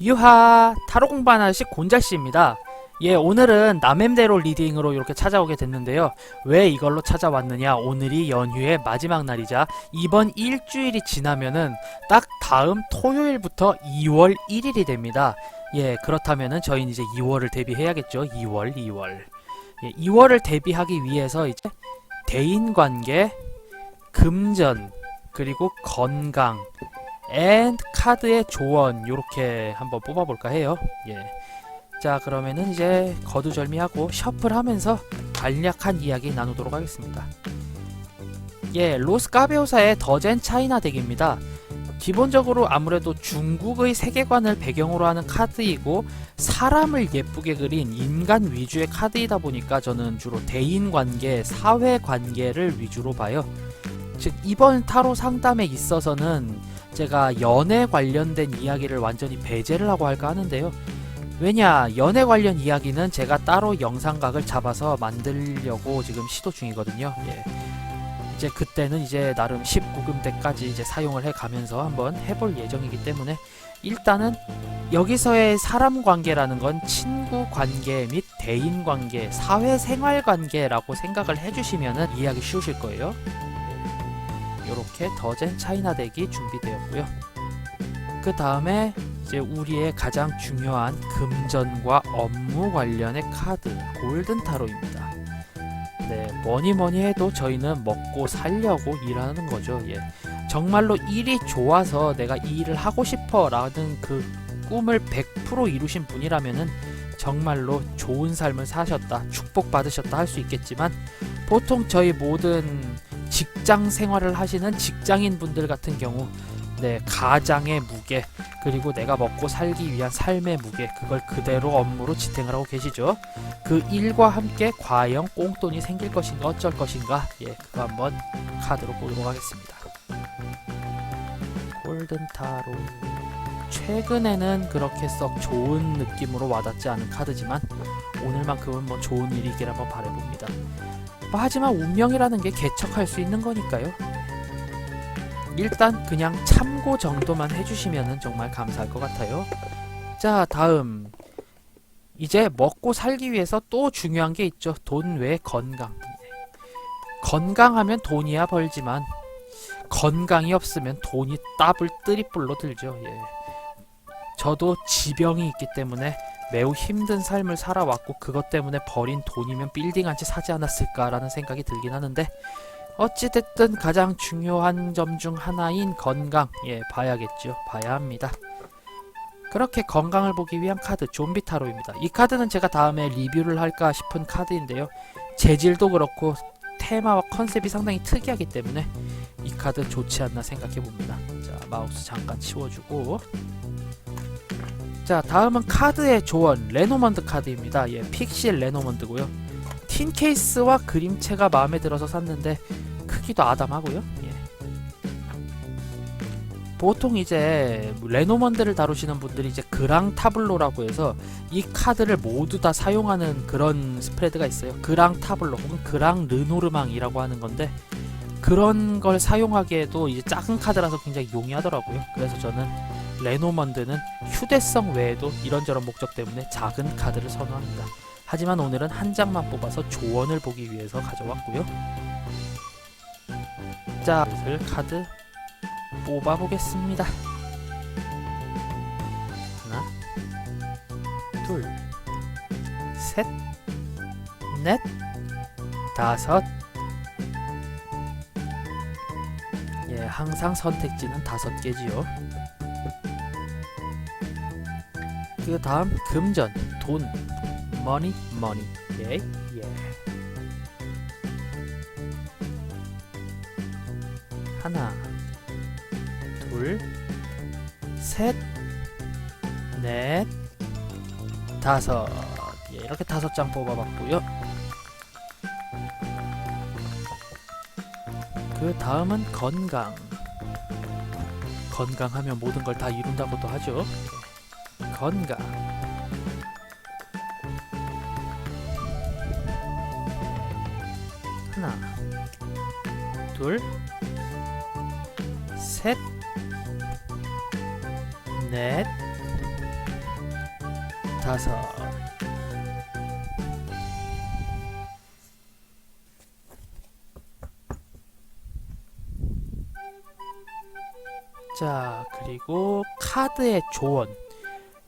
유하 타로 공부하는 아저씨 곤잘씨입니다. 예, 오늘은 남엠대로 리딩으로 이렇게 찾아오게 됐는데요. 왜 이걸로 찾아왔느냐, 오늘이 연휴의 마지막 날이자 이번 일주일이 지나면은 딱 다음 토요일부터 2월 1일이 됩니다. 예, 그렇다면은 저희는 이제 2월을 대비해야겠죠. 2월. 예, 2월을 대비하기 위해서 이제 대인관계, 금전, 그리고 건강, 앤 카드의 조언 요렇게 한번 뽑아볼까 해요. 예. 자, 그러면은 이제 거두절미하고 셔플하면서 간략한 이야기 나누도록 하겠습니다. 예, 로스 까베오사의 더젠 차이나 덱입니다. 기본적으로 아무래도 중국의 세계관을 배경으로 하는 카드이고 사람을 예쁘게 그린 인간 위주의 카드이다 보니까 저는 주로 대인관계, 사회관계를 위주로 봐요. 즉 이번 타로 상담에 있어서는 제가 연애 관련된 이야기를 완전히 배제를 하고 할까 하는데요. 왜냐, 연애 관련 이야기는 제가 따로 영상각을 잡아서 만들려고 지금 시도 중이거든요. 예. 이제 그때는 이제 나름 19금대까지 이제 사용을 해가면서 한번 해볼 예정이기 때문에 일단은 여기서의 사람 관계라는 건 친구 관계 및 대인 관계, 사회생활 관계라고 생각을 해주시면은 이해하기 쉬우실 거예요. 요렇게 더젠 차이나 덱이 준비되었고요. 그 다음에 이제 우리의 가장 중요한 금전과 업무 관련의 카드 골든 타로입니다. 네, 뭐니 해도 저희는 먹고 살려고 일하는 거죠. 예. 정말로 일이 좋아서 내가 이 일을 하고 싶어 라는 그 꿈을 100% 이루신 분이라면은 정말로 좋은 삶을 사셨다, 축복받으셨다 할 수 있겠지만 보통 저희 모든 직장 생활을 하시는 직장인 분들 같은 경우 네, 가장의 무게, 그리고 내가 먹고 살기 위한 삶의 무게, 그걸 그대로 업무로 지탱을 하고 계시죠. 그 일과 함께 과연 꽁돈이 생길 것인가 어쩔 것인가, 예, 그거 한번 카드로 보도록 하겠습니다. 골든 타로, 최근에는 그렇게 썩 좋은 느낌으로 와닿지 않은 카드지만 오늘만큼은 뭐 좋은 일이길 한번 바라봅니다. 하지만 운명이라는 게 개척할 수 있는 거니까요. 일단 그냥 참고 정도만 해주시면 정말 감사할 것 같아요. 자, 다음 이제 먹고 살기 위해서 또 중요한 게 있죠. 돈 외에 건강. 건강하면 돈이야 벌지만 건강이 없으면 돈이 더블 트리플로 들죠. 예. 저도 지병이 있기 때문에 매우 힘든 삶을 살아왔고 그것 때문에 버린 돈이면 빌딩 한 채 사지 않았을까라는 생각이 들긴 하는데 어찌됐든 가장 중요한 점 중 하나인 건강, 예, 봐야겠죠. 봐야 합니다. 그렇게 건강을 보기 위한 카드 좀비 타로입니다. 이 카드는 제가 다음에 리뷰를 할까 싶은 카드인데요. 재질도 그렇고 테마와 컨셉이 상당히 특이하기 때문에 이 카드 좋지 않나 생각해 봅니다. 자, 마우스 잠깐 치워주고, 자, 다음은 카드의 조언 레노먼드 카드입니다. 예, 픽실 레노먼드고요. 틴 케이스와 그림체가 마음에 들어서 샀는데 크기도 아담하고요. 예. 보통 이제 레노먼드를 다루시는 분들이 이제 그랑 타블로라고 해서 이 카드를 모두 다 사용하는 그런 스프레드가 있어요. 그랑 타블로 혹은 그랑 르노르망이라고 하는 건데 그런 걸 사용하기에도 이제 작은 카드라서 굉장히 용이하더라고요. 그래서 저는 레노먼드는 휴대성 외에도 이런저런 목적 때문에 작은 카드를 선호합니다. 하지만 오늘은 한 장만 뽑아서 조언을 보기 위해서 가져왔고요. 자, 슬슬 카드 뽑아보겠습니다. 하나, 둘, 셋, 넷, 다섯. 예, 항상 선택지는 5개지요. 그 다음 금전, 돈, 머니. 예, 예. 하나, 둘, 셋, 넷, 다섯. 예, 이렇게 5장 뽑아봤고요. 그 다음은 건강. 건강하면 모든 걸 다 이룬다고도 하죠. 건강. 하나, 둘, 셋, 넷, 5. 자, 그리고 카드의 조언.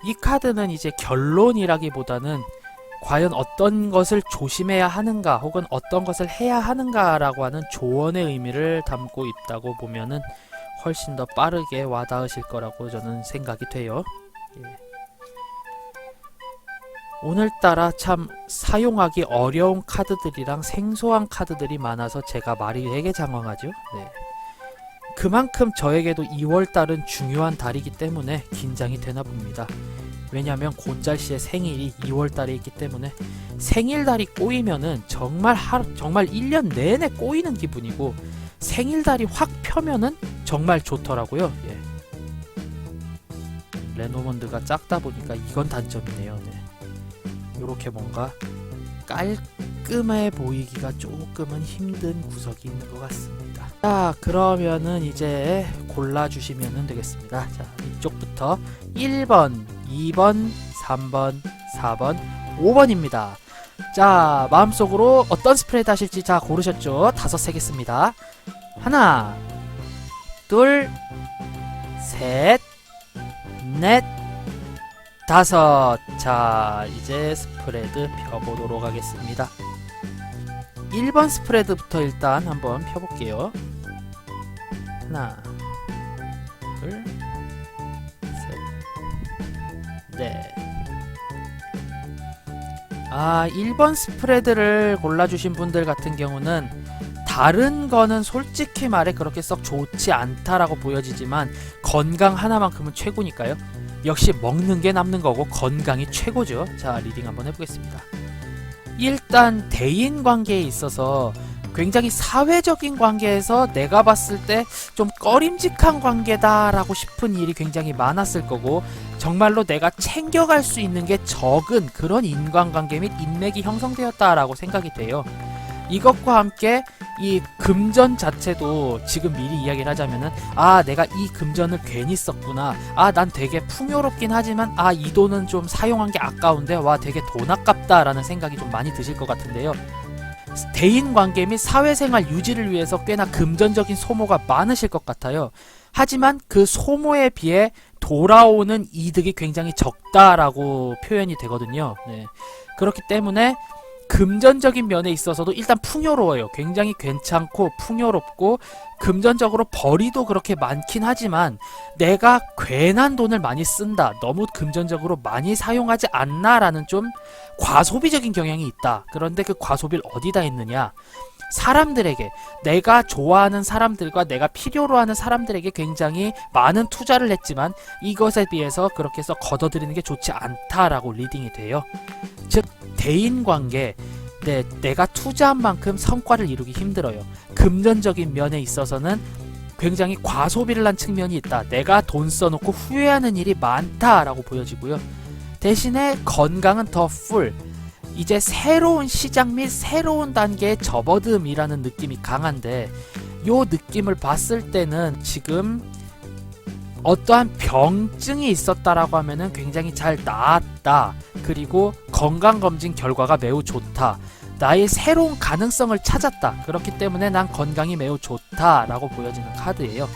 이 카드는 이제 결론이라기보다는 과연 어떤 것을 조심해야 하는가 혹은 어떤 것을 해야 하는가 라고 하는 조언의 의미를 담고 있다고 보면은 훨씬 더 빠르게 와닿으실 거라고 저는 생각이 돼요. 예. 오늘따라 참 사용하기 어려운 카드들이랑 생소한 카드들이 많아서 제가 말이 되게 장황하죠. 네. 그만큼 저에게도 2월달은 중요한 달이기 때문에 긴장이 되나 봅니다. 왜냐면 곤잘씨의 생일이 2월달에 있기 때문에 생일달이 꼬이면은 정말 1년 내내 꼬이는 기분이고 생일달이 확 펴면은 정말 좋더라고요. 예. 레노먼드가 작다 보니까 이건 단점이네요. 네. 요렇게 뭔가 깔끔해 보이기가 조금은 힘든 구석이 있는 것 같습니다. 자, 그러면은 이제 골라주시면 되겠습니다. 자, 이쪽부터 1번, 2번, 3번, 4번, 5번입니다. 자, 마음속으로 어떤 스프레드 하실지 자 고르셨죠? 5 세겠습니다. 하나, 둘, 셋, 넷, 5. 자, 이제 스프레드 펴보도록 하겠습니다. 1번 스프레드부터 일단 한번 펴볼게요. 하나, 둘, 셋, 넷. 1번 스프레드를 골라주신 분들 같은 경우는 다른 거는 솔직히 말해 그렇게 썩 좋지 않다라고 보여지지만 건강 하나만큼은 최고니까요. 역시 먹는 게 남는 거고 건강이 최고죠. 자, 리딩 한번 해보겠습니다. 일단 대인 관계에 있어서 굉장히 사회적인 관계에서 내가 봤을 때 좀 꺼림직한 관계다라고 싶은 일이 굉장히 많았을 거고 정말로 내가 챙겨갈 수 있는 게 적은 그런 인간관계 및 인맥이 형성되었다라고 생각이 돼요. 이것과 함께 이 금전 자체도 지금 미리 이야기를 하자면은 내가 이 금전을 괜히 썼구나, 난 되게 풍요롭긴 하지만 이 돈은 좀 사용한 게 아까운데 되게 돈 아깝다 라는 생각이 좀 많이 드실 것 같은데요. 대인관계 및 사회생활 유지를 위해서 꽤나 금전적인 소모가 많으실 것 같아요. 하지만 그 소모에 비해 돌아오는 이득이 굉장히 적다라고 표현이 되거든요. 네. 그렇기 때문에 금전적인 면에 있어서도 일단 풍요로워요. 굉장히 괜찮고 풍요롭고 금전적으로 벌이도 그렇게 많긴 하지만 내가 괜한 돈을 많이 쓴다, 너무 금전적으로 많이 사용하지 않나 라는 좀 과소비적인 경향이 있다. 그런데 그 과소비를 어디다 했느냐, 사람들에게, 내가 좋아하는 사람들과 내가 필요로 하는 사람들에게 굉장히 많은 투자를 했지만 이것에 비해서 그렇게 해서 걷어들이는 게 좋지 않다라고 리딩이 돼요. 즉 대인관계, 내가 투자한 만큼 성과를 이루기 힘들어요. 금전적인 면에 있어서는 굉장히 과소비를 한 측면이 있다. 내가 돈 써놓고 후회하는 일이 많다라고 보여지고요. 대신에 건강은 더 풀, 이제 새로운 시작 및 새로운 단계의 접어듦이라는 느낌이 강한데 요 느낌을 봤을 때는 지금 어떠한 병증이 있었다라고 하면은 굉장히 잘 나았다. 그리고 건강검진 결과가 매우 좋다. 나의 새로운 가능성을 찾았다. 그렇기 때문에 난 건강이 매우 좋다라고 보여지는 카드예요.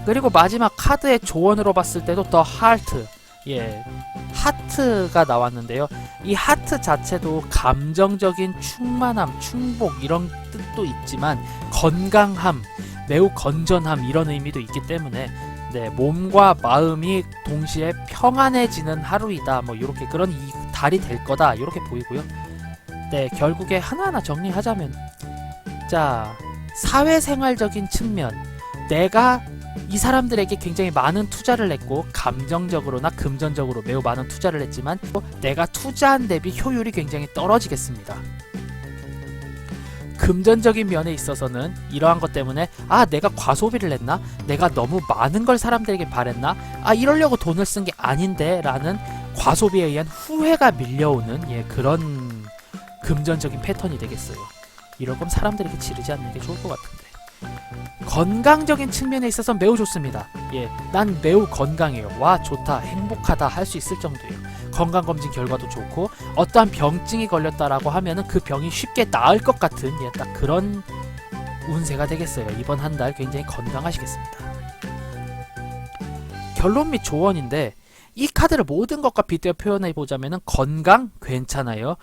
그리고 마지막 카드의 조언으로 봤을 때도 더 하트, 하트가 나왔는데요. 이 하트 자체도 감정적인 충만함, 충복 이런 뜻도 있지만 건강함, 매우 건전함 이런 의미도 있기 때문에 몸과 마음이 동시에 평안해지는 하루이다. 이렇게 그런 이 달이 될 거다. 이렇게 보이고요. 결국에 하나하나 정리하자면, 자, 사회생활적인 측면, 내가 이 사람들에게 굉장히 많은 투자를 했고 감정적으로나 금전적으로 매우 많은 투자를 했지만 내가 투자한 대비 효율이 굉장히 떨어지겠습니다. 금전적인 면에 있어서는 이러한 것 때문에 내가 과소비를 했나? 내가 너무 많은 걸 사람들에게 바랬나? 이러려고 돈을 쓴 게 아닌데 라는 과소비에 의한 후회가 밀려오는 그런 금전적인 패턴이 되겠어요. 이럴 거면 사람들에게 지르지 않는 게 좋을 것 같은데. 건강적인 측면에 있어서 매우 좋습니다. 예, 난 매우 건강해요. 와, 좋다, 행복하다 할 수 있을 정도예요. 건강검진 결과도 좋고 어떠한 병증이 걸렸다라고 하면은 그 병이 쉽게 나을 것 같은 예, 딱 그런 운세가 되겠어요. 이번 한 달 굉장히 건강하시겠습니다. 결론 및 조언인데 이 카드를 모든 것과 빗대어 표현해보자면은 건강 괜찮아요.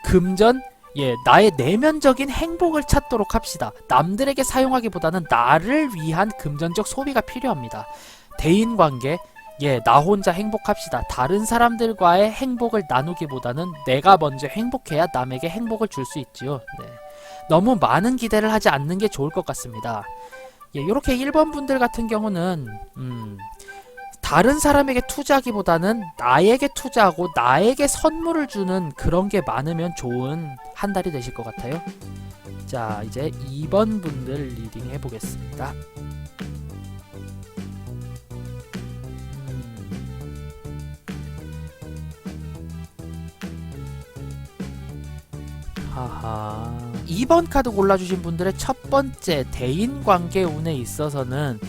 금전 예, 나의 내면적인 행복을 찾도록 합시다. 남들에게 사용하기보다는 나를 위한 금전적 소비가 필요합니다. 대인관계 예, 나 혼자 행복합시다. 다른 사람들과의 행복을 나누기보다는 내가 먼저 행복해야 남에게 행복을 줄 수 있지요. 네. 너무 많은 기대를 하지 않는 게 좋을 것 같습니다. 예, 요렇게 1번 분들 같은 경우는 다른 사람에게 투자하기보다는 나에게 투자하고 나에게 선물을 주는 그런 게 많으면 좋은 한 달이 되실 것 같아요. 자, 이제 2번 분들 리딩 해보겠습니다. 하하. 2번 카드 골라주신 분들의 첫 번째 대인관계 운에 있어서는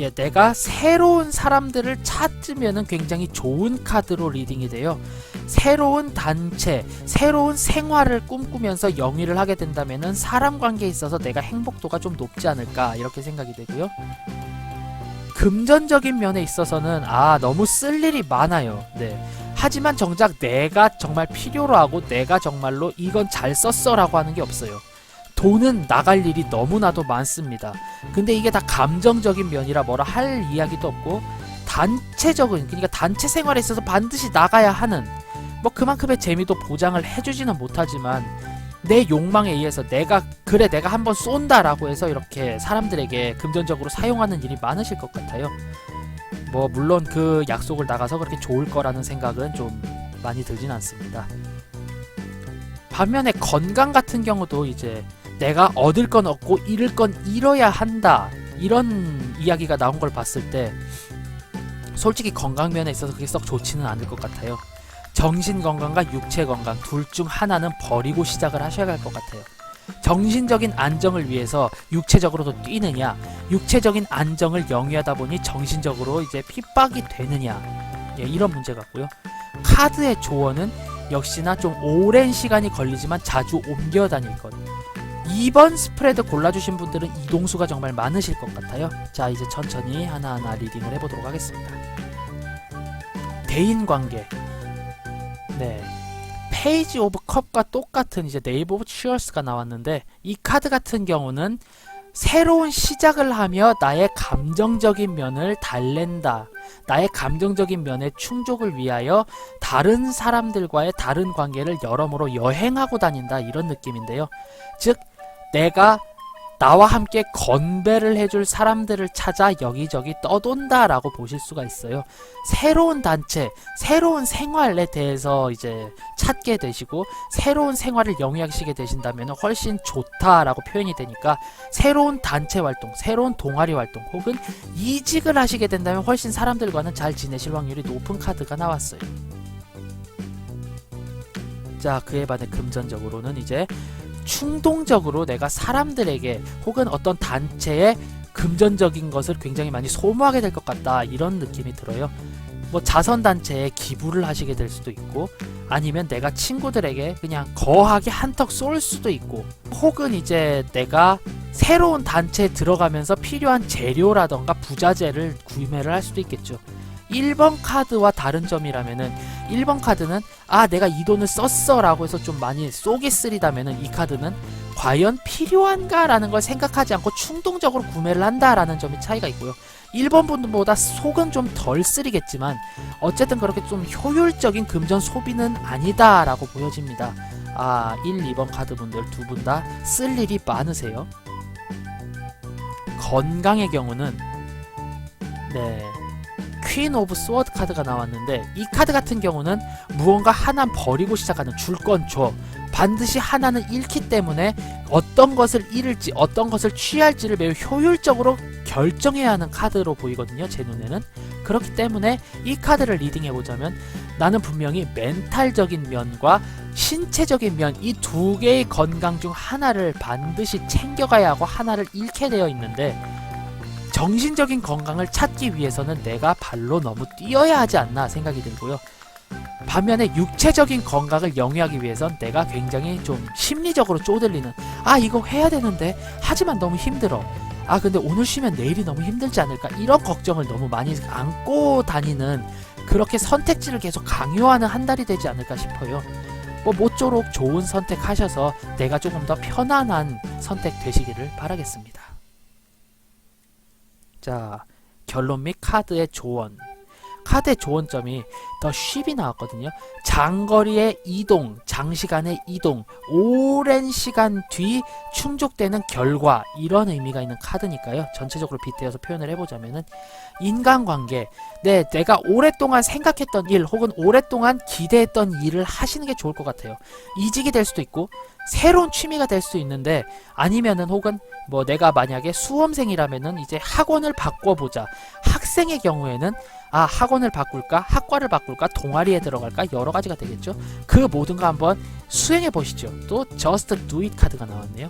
예, 내가 새로운 사람들을 찾으면은 굉장히 좋은 카드로 리딩이 돼요. 새로운 단체, 새로운 생활을 꿈꾸면서 영위를 하게 된다면은 사람 관계에 있어서 내가 행복도가 좀 높지 않을까 이렇게 생각이 되고요. 금전적인 면에 있어서는 너무 쓸 일이 많아요. 네. 하지만 정작 내가 정말 필요로 하고 내가 정말로 이건 잘 썼어 라고 하는 게 없어요. 돈은 나갈 일이 너무나도 많습니다. 근데 이게 다 감정적인 면이라 뭐라 할 이야기도 없고 단체적인, 그러니까 단체 생활에 있어서 반드시 나가야 하는 뭐 그만큼의 재미도 보장을 해주지는 못하지만 내 욕망에 의해서 내가 한번 쏜다라고 해서 이렇게 사람들에게 금전적으로 사용하는 일이 많으실 것 같아요. 뭐 물론 그 약속을 나가서 그렇게 좋을 거라는 생각은 좀 많이 들진 않습니다. 반면에 건강 같은 경우도 이제 내가 얻을 건 얻고 잃을 건 잃어야 한다 이런 이야기가 나온 걸 봤을 때 솔직히 건강 면에 있어서 그게 썩 좋지는 않을 것 같아요. 정신 건강과 육체 건강 둘 중 하나는 버리고 시작을 하셔야 할 것 같아요. 정신적인 안정을 위해서 육체적으로도 뛰느냐, 육체적인 안정을 영위하다 보니 정신적으로 이제 핍박이 되느냐, 예, 이런 문제 같고요. 카드의 조언은 역시나 좀 오랜 시간이 걸리지만 자주 옮겨 다닐 것. 2번 스프레드 골라주신 분들은 이동수가 정말 많으실 것 같아요. 자, 이제 천천히 하나하나 리딩을 해보도록 하겠습니다. 대인관계. 네. 페이지 오브 컵과 똑같은 이제 네이버 오브 치어스가 나왔는데 이 카드 같은 경우는 새로운 시작을 하며 나의 감정적인 면을 달랜다. 나의 감정적인 면의 충족을 위하여 다른 사람들과의 다른 관계를 여러모로 여행하고 다닌다 이런 느낌인데요. 즉 내가 나와 함께 건배를 해줄 사람들을 찾아 여기저기 떠돈다 라고 보실 수가 있어요. 새로운 단체, 새로운 생활에 대해서 이제 찾게 되시고 새로운 생활을 영위하시게 되신다면 훨씬 좋다라고 표현이 되니까 새로운 단체 활동, 새로운 동아리 활동 혹은 이직을 하시게 된다면 훨씬 사람들과는 잘 지내실 확률이 높은 카드가 나왔어요. 자, 그에 반해 금전적으로는 이제 충동적으로 내가 사람들에게 혹은 어떤 단체에 금전적인 것을 굉장히 많이 소모하게 될 것 같다 이런 느낌이 들어요. 뭐 자선단체에 기부를 하시게 될 수도 있고 아니면 내가 친구들에게 그냥 거하게 한턱 쏠 수도 있고 혹은 이제 내가 새로운 단체에 들어가면서 필요한 재료라던가 부자재를 구매를 할 수도 있겠죠. 1번 카드와 다른 점이라면은 1번 카드는 내가 이 돈을 썼어 라고 해서 좀 많이 쏘기 쓰리다면은 이 카드는 과연 필요한가 라는 걸 생각하지 않고 충동적으로 구매를 한다 라는 점이 차이가 있고요. 1번 분보다 속은 좀 덜 쓰리겠지만 어쨌든 그렇게 좀 효율적인 금전 소비는 아니다 라고 보여집니다. 1, 2번 카드 분들 두 분 다 쓸 일이 많으세요. 건강의 경우는 퀸 오브 스워드 카드가 나왔는데 이 카드 같은 경우는 무언가 하나 버리고 시작하는 줄 건 줘. 반드시 하나는 잃기 때문에 어떤 것을 잃을지 어떤 것을 취할지를 매우 효율적으로 결정해야 하는 카드로 보이거든요. 제 눈에는. 그렇기 때문에 이 카드를 리딩해보자면 나는 분명히 멘탈적인 면과 신체적인 면 이 두 개의 건강 중 하나를 반드시 챙겨가야 하고 하나를 잃게 되어 있는데 정신적인 건강을 찾기 위해서는 내가 발로 너무 뛰어야 하지 않나 생각이 들고요. 반면에 육체적인 건강을 영위하기 위해선 내가 굉장히 좀 심리적으로 쪼들리는 이거 해야 되는데 하지만 너무 힘들어 근데 오늘 쉬면 내일이 너무 힘들지 않을까 이런 걱정을 너무 많이 안고 다니는 그렇게 선택지를 계속 강요하는 한 달이 되지 않을까 싶어요. 모쪼록 좋은 선택하셔서 내가 조금 더 편안한 선택 되시기를 바라겠습니다. 자, 결론 및 카드의 조언. 카드의 조언점이 더 쉽이 나왔거든요. 장거리의 이동, 장시간의 이동, 오랜 시간 뒤 충족되는 결과 이런 의미가 있는 카드니까요. 전체적으로 빗대어서 표현을 해보자면은 인간관계, 내가 오랫동안 생각했던 일 혹은 오랫동안 기대했던 일을 하시는 게 좋을 것 같아요. 이직이 될 수도 있고 새로운 취미가 될 수도 있는데 아니면은 혹은 내가 만약에 수험생이라면은 이제 학원을 바꿔보자. 학생의 경우에는 학원을 바꿀까? 학과를 바꿀까? 동아리에 들어갈까? 여러 가지가 되겠죠. 그 모든 거 한번 수행해 보시죠. 또 Just Do It 카드가 나왔네요.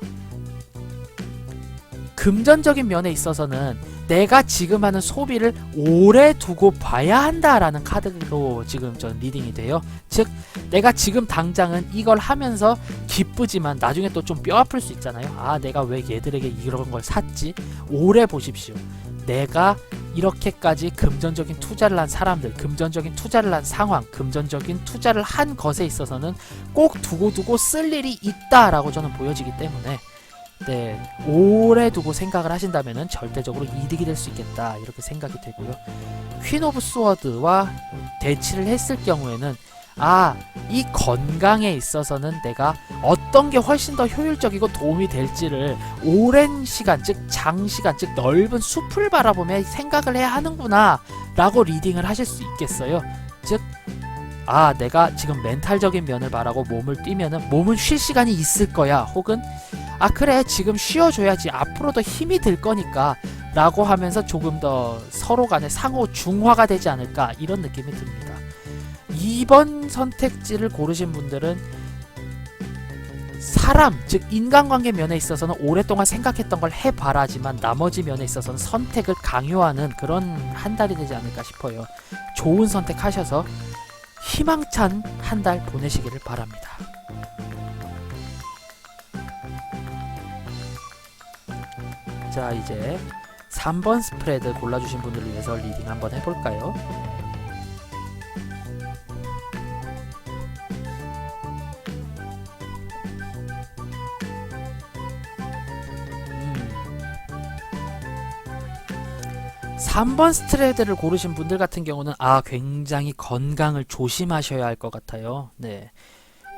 금전적인 면에 있어서는 내가 지금 하는 소비를 오래 두고 봐야 한다라는 카드로 지금 전 리딩이 돼요. 즉 내가 지금 당장은 이걸 하면서 기쁘지만 나중에 또 좀 뼈 아플 수 있잖아요. 내가 왜 얘들에게 이런 걸 샀지? 오래 보십시오. 내가 이렇게까지 금전적인 투자를 한 사람들, 금전적인 투자를 한 상황, 금전적인 투자를 한 것에 있어서는 꼭 두고 쓸 일이 있다라고 저는 보여지기 때문에 오래 두고 생각을 하신다면은 절대적으로 이득이 될 수 있겠다 이렇게 생각이 되고요. 퀸 오브 스워드와 대치를 했을 경우에는 이 건강에 있어서는 내가 어떤 게 훨씬 더 효율적이고 도움이 될지를 오랜 시간, 즉 장시간, 즉 넓은 숲을 바라보며 생각을 해야 하는구나 라고 리딩을 하실 수 있겠어요. 즉 내가 지금 멘탈적인 면을 바라고 몸을 뛰면은 몸은 쉴 시간이 있을 거야. 혹은 그래 지금 쉬어줘야지 앞으로도 힘이 들 거니까 라고 하면서 조금 더 서로 간에 상호 중화가 되지 않을까 이런 느낌이 듭니다. 2번 선택지를 고르신 분들은 사람, 즉 인간관계 면에 있어서는 오랫동안 생각했던 걸 해봐라지만 나머지 면에 있어서는 선택을 강요하는 그런 한 달이 되지 않을까 싶어요. 좋은 선택하셔서 희망찬 한 달 보내시기를 바랍니다. 자, 이제 3번 스프레드 골라주신 분들을 위해서 리딩 한번 해볼까요? 음. 3번 스트레드를 고르신 분들 같은 경우는 굉장히 건강을 조심하셔야 할 것 같아요.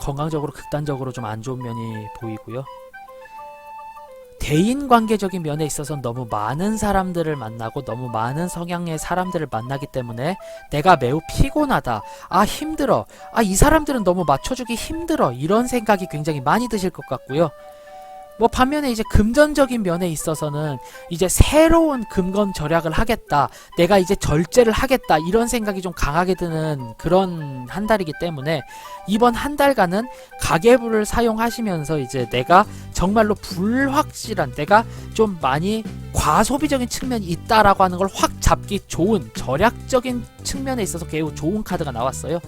건강적으로 극단적으로 좀 안 좋은 면이 보이고요. 대인관계적인 면에 있어서 너무 많은 사람들을 만나고 너무 많은 성향의 사람들을 만나기 때문에 내가 매우 피곤하다, 힘들어, 이 사람들은 너무 맞춰주기 힘들어 이런 생각이 굉장히 많이 드실 것 같고요. 반면에 이제 금전적인 면에 있어서는 이제 새로운 금건 절약을 하겠다, 내가 이제 절제를 하겠다 이런 생각이 좀 강하게 드는 그런 한 달이기 때문에 이번 한 달간은 가계부를 사용하시면서 이제 내가 정말로 불확실한, 내가 좀 많이 과소비적인 측면이 있다라고 하는 걸 확 잡기 좋은 절약적인 측면에 있어서 매우 좋은 카드가 나왔어요.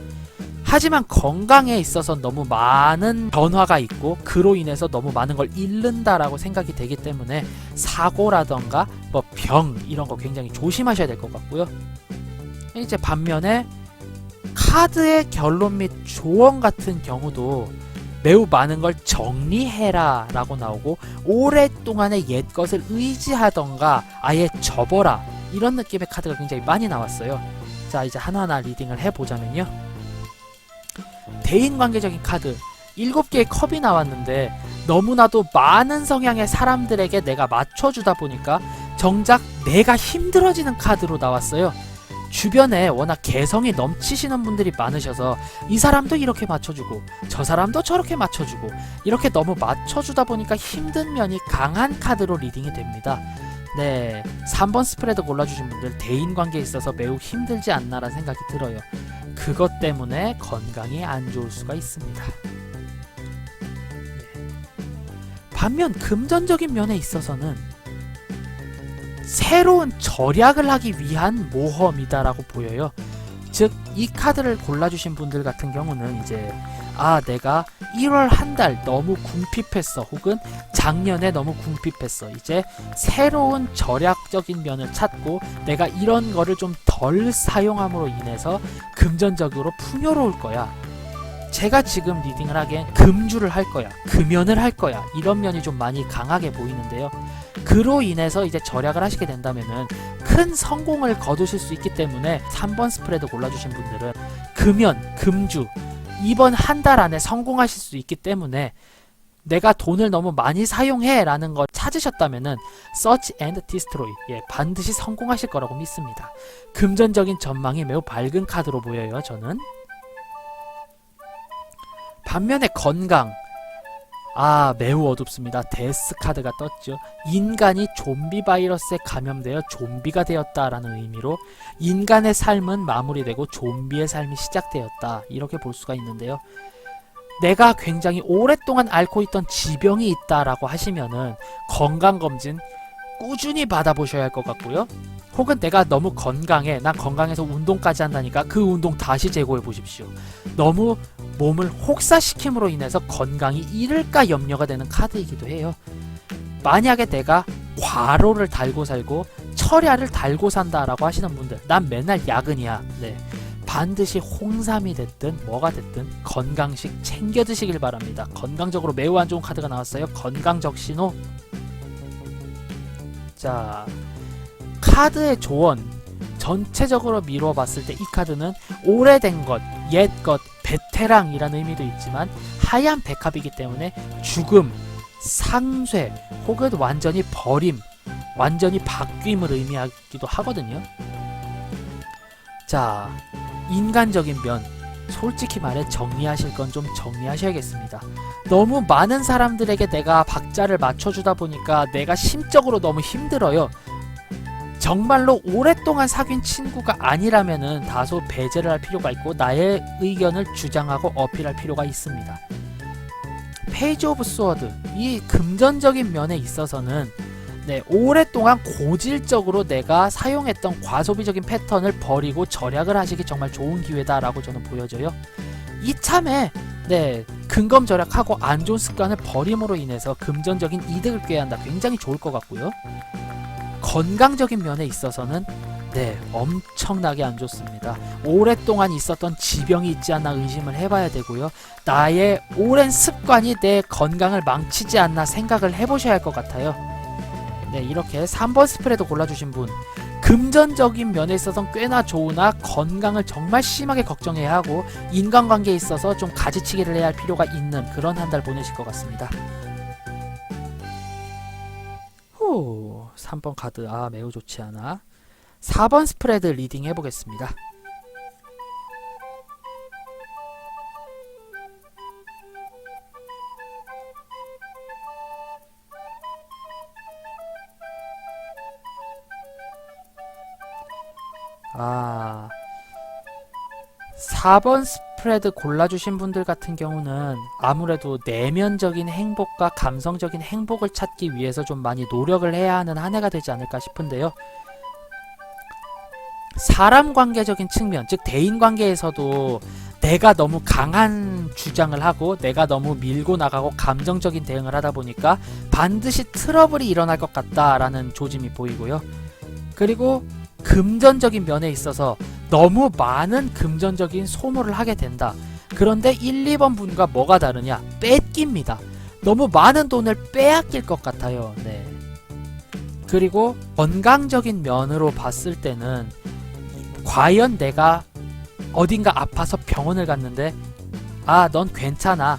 하지만 건강에 있어서 너무 많은 변화가 있고 그로 인해서 너무 많은 걸 잃는다라고 생각이 되기 때문에 사고라던가 병 이런 거 굉장히 조심하셔야 될 것 같고요. 이제 반면에 카드의 결론 및 조언 같은 경우도 매우 많은 걸 정리해라 라고 나오고 오랫동안의 옛 것을 의지하던가 아예 접어라 이런 느낌의 카드가 굉장히 많이 나왔어요. 자, 이제 하나하나 리딩을 해보자면요. 대인관계적인 카드 7개의 컵이 나왔는데 너무나도 많은 성향의 사람들에게 내가 맞춰주다 보니까 정작 내가 힘들어지는 카드로 나왔어요. 주변에 워낙 개성이 넘치시는 분들이 많으셔서 이 사람도 이렇게 맞춰주고 저 사람도 저렇게 맞춰주고 이렇게 너무 맞춰주다 보니까 힘든 면이 강한 카드로 리딩이 됩니다. 네, 3번 스프레드 골라주신 분들 대인관계에 있어서 매우 힘들지 않나라는 생각이 들어요. 그것 때문에 건강이 안 좋을 수가 있습니다. 반면 금전적인 면에 있어서는 새로운 절약을 하기 위한 모험이다라고 보여요. 즉, 이 카드를 골라주신 분들 같은 경우는 이제 내가 1월 한 달 너무 궁핍했어, 혹은 작년에 너무 궁핍했어, 이제 새로운 절약적인 면을 찾고 내가 이런 거를 좀 덜 사용함으로 인해서 금전적으로 풍요로울 거야, 제가 지금 리딩을 하기엔 금주를 할 거야, 금연을 할 거야, 이런 면이 좀 많이 강하게 보이는데요. 그로 인해서 이제 절약을 하시게 된다면은 큰 성공을 거두실 수 있기 때문에 3번 스프레드 골라주신 분들은 금연, 금주 이번 한 달 안에 성공하실 수 있기 때문에 내가 돈을 너무 많이 사용해 라는 걸 찾으셨다면은 Search and Destroy, 반드시 성공하실 거라고 믿습니다. 금전적인 전망이 매우 밝은 카드로 보여요, 저는. 반면에 건강, 매우 어둡습니다. 데스 카드가 떴죠. 인간이 좀비 바이러스에 감염되어 좀비가 되었다라는 의미로 인간의 삶은 마무리되고 좀비의 삶이 시작되었다, 이렇게 볼 수가 있는데요. 내가 굉장히 오랫동안 앓고 있던 지병이 있다라고 하시면은 건강검진 꾸준히 받아보셔야 할 것 같고요. 혹은 내가 너무 건강해, 난 건강해서 운동까지 한다니까 그 운동 다시 재고해 보십시오. 너무 몸을 혹사시킴으로 인해서 건강이 잃을까 염려가 되는 카드이기도 해요. 만약에 내가 과로를 달고 살고 철야를 달고 산다라고 하시는 분들, 난 맨날 야근이야, 반드시 홍삼이 됐든 뭐가 됐든 건강식 챙겨 드시길 바랍니다. 건강적으로 매우 안 좋은 카드가 나왔어요. 건강적신호. 자, 카드의 조언 전체적으로 미루어 봤을 때 이 카드는 오래된 것, 옛 것, 베테랑이라는 의미도 있지만 하얀 백합이기 때문에 죽음, 상쇄 혹은 완전히 버림, 완전히 바뀜을 의미하기도 하거든요. 자, 인간적인 면, 솔직히 말해 정리하실 건 좀 정리하셔야겠습니다. 너무 많은 사람들에게 내가 박자를 맞춰주다 보니까 내가 심적으로 너무 힘들어요. 정말로 오랫동안 사귄 친구가 아니라면은 다소 배제를 할 필요가 있고 나의 의견을 주장하고 어필할 필요가 있습니다. 페이지 오브 스워드, 이 금전적인 면에 있어서는 오랫동안 고질적으로 내가 사용했던 과소비적인 패턴을 버리고 절약을 하시기 정말 좋은 기회다라고 저는 보여져요. 이참에 근검 절약하고 안 좋은 습관을 버림으로 인해서 금전적인 이득을 꾀한다. 굉장히 좋을 것 같고요. 건강적인 면에 있어서는 엄청나게 안 좋습니다. 오랫동안 있었던 지병이 있지 않나 의심을 해봐야 되고요. 나의 오랜 습관이 내 건강을 망치지 않나 생각을 해보셔야 할 것 같아요. 이렇게 3번 스프레드 골라주신 분, 금전적인 면에 있어서는 꽤나 좋으나 건강을 정말 심하게 걱정해야 하고 인간관계에 있어서 좀 가지치기를 해야 할 필요가 있는 그런 한 달 보내실 것 같습니다. 3번 카드 매우 좋지 않아. 4번 스프레드 리딩 해보겠습니다. 아, 4번 스프레드 골라주신 분들 같은 경우는 아무래도 내면적인 행복과 감성적인 행복을 찾기 위해서 좀 많이 노력을 해야 하는 한 해가 되지 않을까 싶은데요. 사람 관계적인 측면, 즉 대인 관계에서도 내가 너무 강한 주장을 하고 내가 너무 밀고 나가고 감정적인 대응을 하다 보니까 반드시 트러블이 일어날 것 같다라는 조짐이 보이고요. 그리고 금전적인 면에 있어서 너무 많은 금전적인 소모를 하게 된다. 그런데 1, 2번 분과 뭐가 다르냐? 뺏깁니다. 너무 많은 돈을 빼앗길 것 같아요. 그리고 건강적인 면으로 봤을 때는 과연 내가 어딘가 아파서 병원을 갔는데 넌 괜찮아,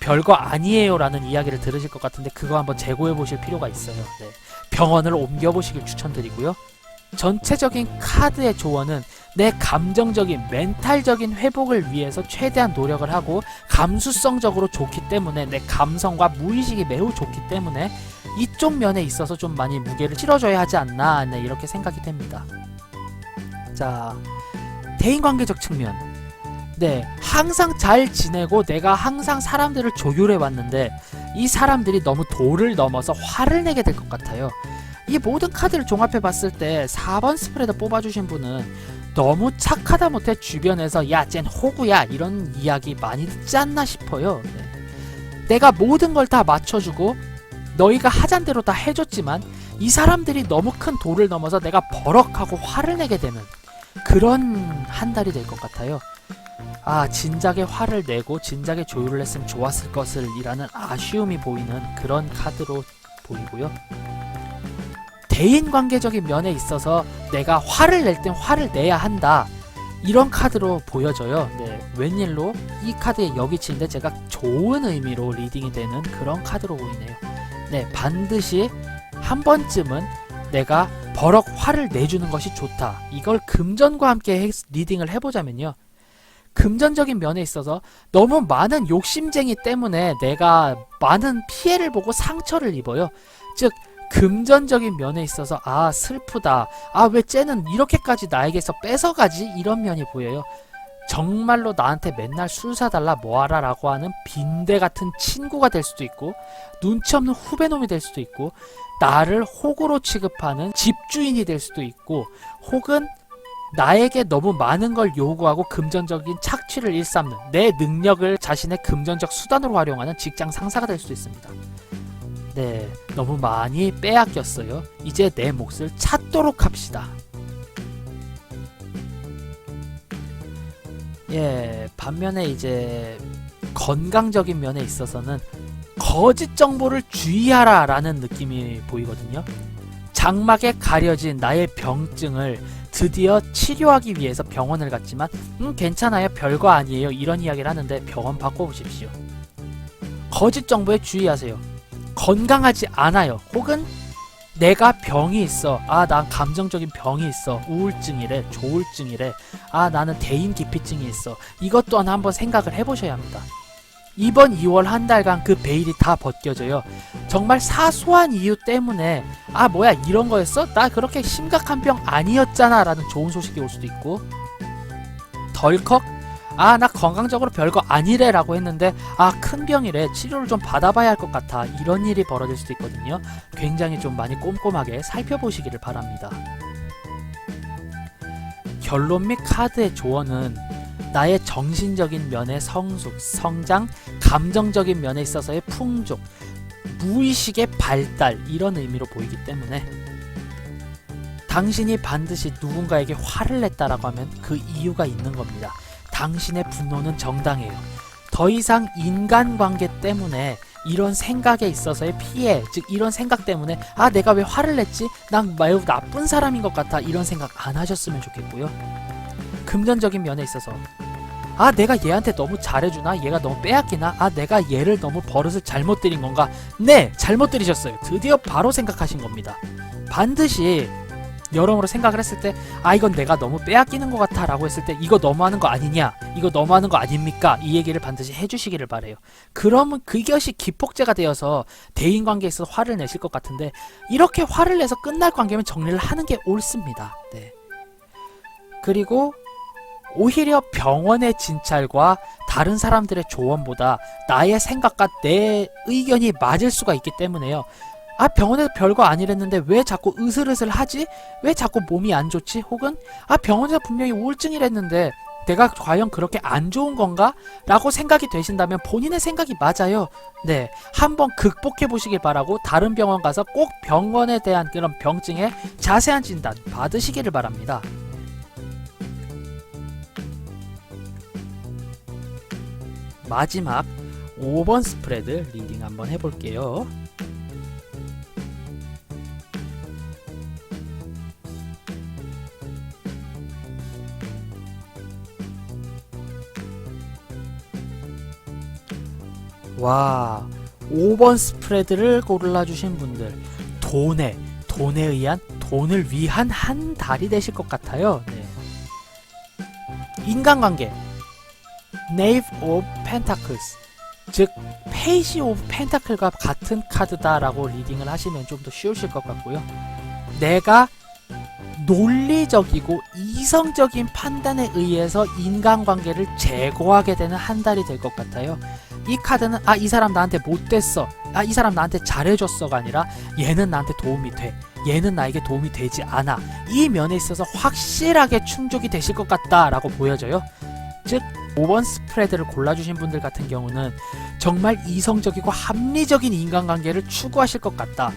별거 아니에요 라는 이야기를 들으실 것 같은데 그거 한번 재고해 보실 필요가 있어요. 병원을 옮겨 보시길 추천드리고요. 전체적인 카드의 조언은 내 감정적인 멘탈적인 회복을 위해서 최대한 노력을 하고 감수성적으로 좋기 때문에 내 감성과 무의식이 매우 좋기 때문에 이쪽 면에 있어서 좀 많이 무게를 실어줘야 하지 않나, 네, 이렇게 생각이 됩니다. 자, 대인관계적 측면. 네, 항상 잘 지내고 내가 항상 사람들을 조율해 왔는데 이 사람들이 너무 도를 넘어서 화를 내게 될 것 같아요. 이 모든 카드를 종합해 봤을 때 4번 스프레드 뽑아주신 분은 너무 착하다 못해 주변에서 야, 쟨 호구야, 이런 이야기 많이 듣지 않나 싶어요. 네. 내가 모든 걸 다 맞춰주고 너희가 하잔 대로 다 해줬지만 이 사람들이 너무 큰 도를 넘어서 내가 버럭하고 화를 내게 되는 그런 한 달이 될 것 같아요. 아, 진작에 화를 내고 진작에 조율을 했으면 좋았을 것을 이라는 아쉬움이 보이는 그런 카드로 보이고요. 대인관계적인 면에 있어서 내가 화를 낼 땐 화를 내야 한다, 이런 카드로 보여져요. 네, 웬일로 이 카드에 여기 치는데 제가 좋은 의미로 리딩이 되는 그런 카드로 보이네요. 네, 반드시 한 번쯤은 내가 버럭 화를 내주는 것이 좋다. 이걸 금전과 함께 리딩을 해보자면요, 금전적인 면에 있어서 너무 많은 욕심쟁이 때문에 내가 많은 피해를 보고 상처를 입어요. 즉 금전적인 면에 있어서 아, 슬프다, 아, 왜 쟤는 이렇게까지 나에게서 뺏어가지, 이런 면이 보여요. 정말로 나한테 맨날 술 사달라 뭐하라 라고 하는 빈대 같은 친구가 될 수도 있고, 눈치 없는 후배놈이 될 수도 있고, 나를 호구로 취급하는 집주인이 될 수도 있고, 혹은 나에게 너무 많은 걸 요구하고 금전적인 착취를 일삼는, 내 능력을 자신의 금전적 수단으로 활용하는 직장 상사가 될 수도 있습니다. 네, 너무 많이 빼앗겼어요. 이제 내 몫을 찾도록 합시다. 예, 반면에 이제 건강적인 면에 있어서는 거짓 정보를 주의하라 라는 느낌이 보이거든요. 장막에 가려진 나의 병증을 드디어 치료하기 위해서 병원을 갔지만 괜찮아요, 별거 아니에요, 이런 이야기를 하는데 병원 바꿔보십시오. 거짓 정보에 주의하세요. 건강하지 않아요. 혹은 내가 병이 있어, 아, 난 감정적인 병이 있어, 우울증이래, 조울증이래, 아, 나는 대인기피증이 있어, 이것 또한 한번 생각을 해보셔야 합니다. 이번 2월 한 달간 그 베일이 다 벗겨져요. 정말 사소한 이유 때문에 아, 뭐야, 이런 거였어? 나 그렇게 심각한 병 아니었잖아 라는 좋은 소식이 올 수도 있고, 덜컥 아, 나 건강적으로 별거 아니래 라고 했는데 아, 큰 병이래, 치료를 좀 받아봐야 할 것 같아, 이런 일이 벌어질 수도 있거든요. 굉장히 좀 많이 꼼꼼하게 살펴보시기를 바랍니다. 결론 및 카드의 조언은 나의 정신적인 면의 성숙, 성장, 감정적인 면에 있어서의 풍족, 무의식의 발달, 이런 의미로 보이기 때문에 당신이 반드시 누군가에게 화를 냈다라고 하면 그 이유가 있는 겁니다. 당신의 분노는 정당해요. 더 이상 인간관계 때문에 이런 생각에 있어서의 피해, 즉 이런 생각 때문에 아, 내가 왜 화를 냈지? 난 매우 나쁜 사람인 것 같아, 이런 생각 안 하셨으면 좋겠고요. 금전적인 면에 있어서 아, 내가 얘한테 너무 잘해주나? 얘가 너무 빼앗기나? 아, 내가 얘를 너무 버릇을 잘못 들인 건가? 네, 잘못 들이셨어요. 드디어 바로 생각하신 겁니다. 반드시 여러모로 생각을 했을 때 아, 이건 내가 너무 빼앗기는 것 같아 라고 했을 때 이거 너무하는 거 아니냐, 이거 너무하는 거 아닙니까, 이 얘기를 반드시 해주시기를 바래요. 그러면 그것이 기폭제가 되어서 대인관계에 있어서 화를 내실 것 같은데, 이렇게 화를 내서 끝날 관계면 정리를 하는 게 옳습니다. 네. 그리고 오히려 병원의 진찰과 다른 사람들의 조언보다 나의 생각과 내 의견이 맞을 수가 있기 때문에요. 아, 병원에서 별거 아니랬는데 왜 자꾸 으슬으슬 하지? 왜 자꾸 몸이 안 좋지? 혹은 아, 병원에서 분명히 우울증이랬는데 내가 과연 그렇게 안 좋은 건가? 라고 생각이 되신다면 본인의 생각이 맞아요. 네, 한번 극복해 보시길 바라고 다른 병원 가서 꼭 병원에 대한 그런 병증의 자세한 진단 받으시기를 바랍니다. 마지막 5번 스프레드 리딩 한번 해볼게요. 와, 5번 스프레드를 골라주신 분들, 돈에 의한, 돈을 위한 한 달이 되실 것 같아요. 네. 인간관계 Knave of Pentacles, 즉 페이지 오브 펜타클과 같은 카드다라고 리딩을 하시면 좀 더 쉬우실 것 같고요. 내가 논리적이고 이성적인 판단에 의해서 인간관계를 제거하게 되는 한 달이 될 것 같아요. 이 카드는 이 사람 나한테 못됐어, 이 사람 나한테 잘해줬어가 아니라 얘는 나한테 도움이 돼, 얘는 나에게 도움이 되지 않아, 이 면에 있어서 확실하게 충족이 되실 것 같다 라고 보여져요. 즉 5번 스프레드를 골라주신 분들 같은 경우는 정말 이성적이고 합리적인 인간관계를 추구하실 것 같다.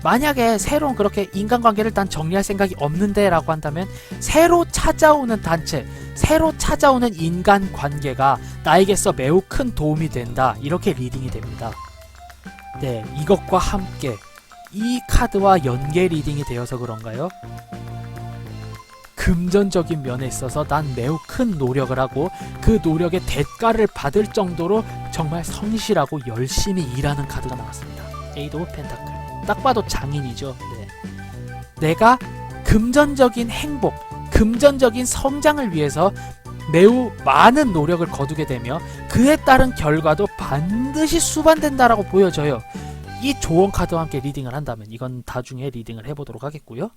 만약에 새로운 그렇게 인간관계를 난 정리할 생각이 없는데 라고 한다면 새로 찾아오는 단체, 새로 찾아오는 인간관계가 나에게서 매우 큰 도움이 된다, 이렇게 리딩이 됩니다. 네, 이것과 함께 이 카드와 연계 리딩이 되어서 그런가요? 금전적인 면에 있어서 난 매우 큰 노력을 하고 그 노력의 대가를 받을 정도로 정말 성실하고 열심히 일하는 카드가 나왔습니다. 에이드 오브 펜타클. 딱 봐도 장인이죠. 네. 내가 금전적인 행복, 금전적인 성장을 위해서 매우 많은 노력을 거두게 되며 그에 따른 결과도 반드시 수반된다라고 보여져요. 이 조언 카드와 함께 리딩을 한다면 이건 나중에 리딩을 해보도록 하겠고요.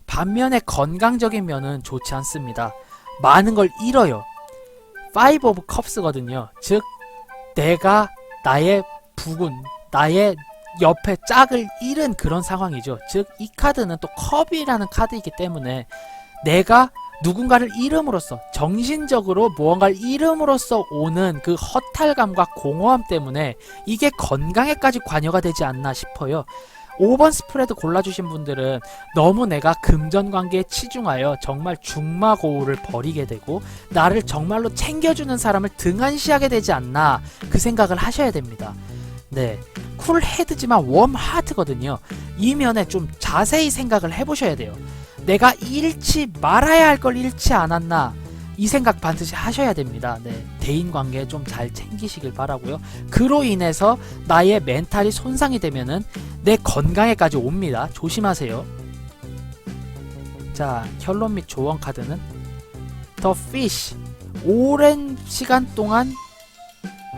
반면에 건강적인 면은 좋지 않습니다. 많은 걸 잃어요. 5 오브 컵스거든요. 즉 내가 나의 부군, 나의 옆에 짝을 잃은 그런 상황이죠. 즉 이 카드는 또 컵이라는 카드이기 때문에 내가 누군가를 잃음으로써, 정신적으로 무언가를 잃음으로써 오는 그 허탈감과 공허함 때문에 이게 건강에까지 관여가 되지 않나 싶어요. 5번 스프레드 골라주신 분들은 너무 내가 금전관계에 치중하여 정말 중마고우를 버리게 되고 나를 정말로 챙겨주는 사람을 등한시하게 되지 않나, 그 생각을 하셔야 됩니다. 네, 쿨 헤드지만 웜 하트거든요. 이 면에 좀 자세히 생각을 해보셔야 돼요. 내가 잃지 말아야 할 걸 잃지 않았나, 이 생각 반드시 하셔야 됩니다. 네, 대인관계 좀 잘 챙기시길 바라고요. 그로 인해서 나의 멘탈이 손상이 되면은 내 건강에까지 옵니다. 조심하세요. 자, 결론 및 조언 카드는 The Fish, 오랜 시간 동안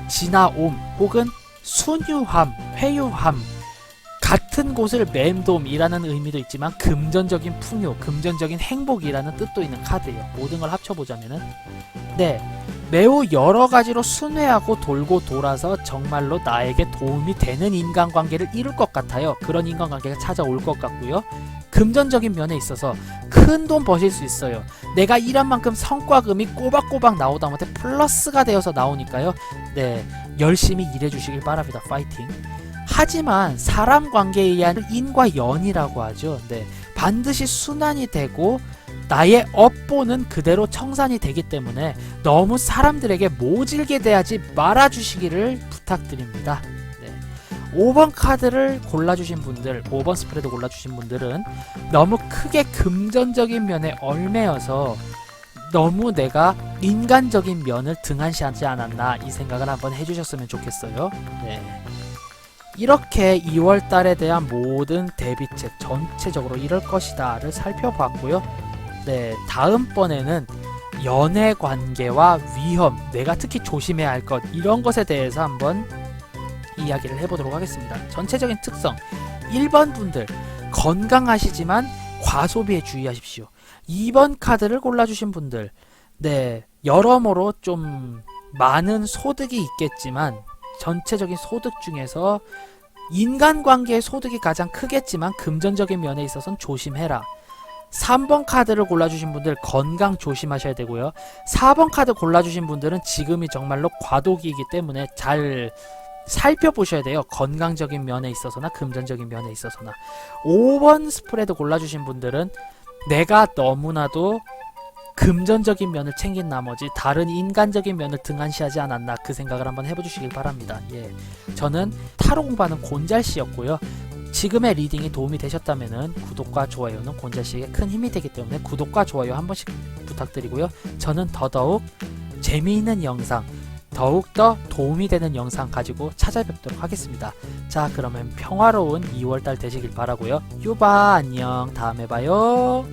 지나옴 혹은 순유함, 회유함, 같은 곳을 맴돔이라는 의미도 있지만 금전적인 풍요, 금전적인 행복이라는 뜻도 있는 카드예요. 모든 걸 합쳐보자면은 네, 매우 여러가지로 순회하고 돌고 돌아서 정말로 나에게 도움이 되는 인간관계를 이룰 것 같아요. 그런 인간관계가 찾아올 것 같고요. 금전적인 면에 있어서 큰 돈 버실 수 있어요. 내가 일한 만큼 성과금이 꼬박꼬박 나오다 못해 플러스가 되어서 나오니까요. 네, 열심히 일해주시길 바랍니다. 파이팅. 하지만 사람 관계에 의한 인과 연이라고 하죠. 네, 반드시 순환이 되고 나의 업보는 그대로 청산이 되기 때문에 너무 사람들에게 모질게 대하지 말아주시기를 부탁드립니다. 네, 5번 카드를 골라주신 분들, 5번 스프레드 골라주신 분들은 너무 크게 금전적인 면에 얽매여서 너무 내가 인간적인 면을 등한시하지 않았나, 이 생각을 한번 해주셨으면 좋겠어요. 네, 이렇게 2월달에 대한 모든 대비책, 전체적으로 이럴 것이다를 살펴봤고요. 네, 다음번에는 연애관계와 위험, 내가 특히 조심해야 할 것, 이런 것에 대해서 한번 이야기를 해보도록 하겠습니다. 전체적인 특성, 1번 분들 건강하시지만 과소비에 주의하십시오. 2번 카드를 골라주신 분들, 네, 여러모로 좀 많은 소득이 있겠지만 전체적인 소득 중에서 인간관계의 소득이 가장 크겠지만 금전적인 면에 있어서는 조심해라. 3번 카드를 골라주신 분들 건강 조심하셔야 되고요. 4번 카드 골라주신 분들은 지금이 정말로 과도기이기 때문에 잘 살펴보셔야 돼요. 건강적인 면에 있어서나 금전적인 면에 있어서나. 5번 스프레드 골라주신 분들은 내가 너무나도 금전적인 면을 챙긴 나머지 다른 인간적인 면을 등한시하지 않았나, 그 생각을 한번 해보주시길 바랍니다. 예, 저는 타로 공부하는 곤잘씨였고요. 지금의 리딩이 도움이 되셨다면 구독과 좋아요는 곤잘씨에게 큰 힘이 되기 때문에 구독과 좋아요 한 번씩 부탁드리고요. 저는 더더욱 재미있는 영상, 더욱더 도움이 되는 영상 가지고 찾아뵙도록 하겠습니다. 자, 그러면 평화로운 2월달 되시길 바라고요. 유바, 안녕. 다음에 봐요.